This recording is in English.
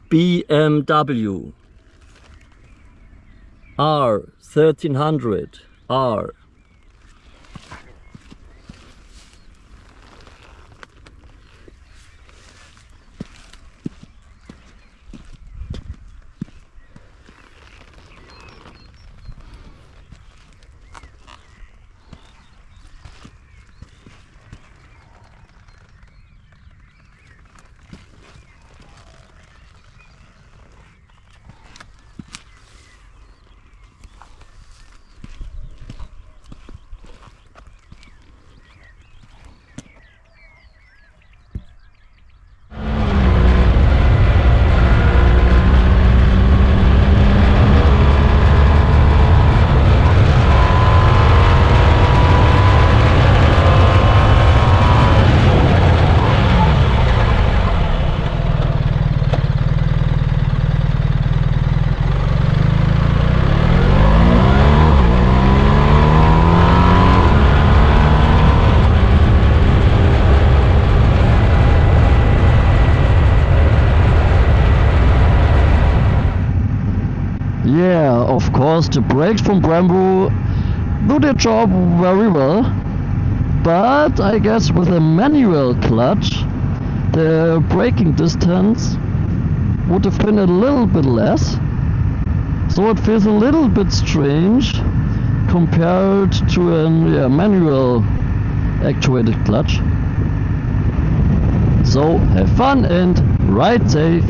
BMW R1300R. Yeah, of course the brakes from Brembo do their job very well, but I guess with a manual clutch the braking distance would have been a little bit less, so it feels a little bit strange compared to a manual actuated clutch. So have fun and ride safe.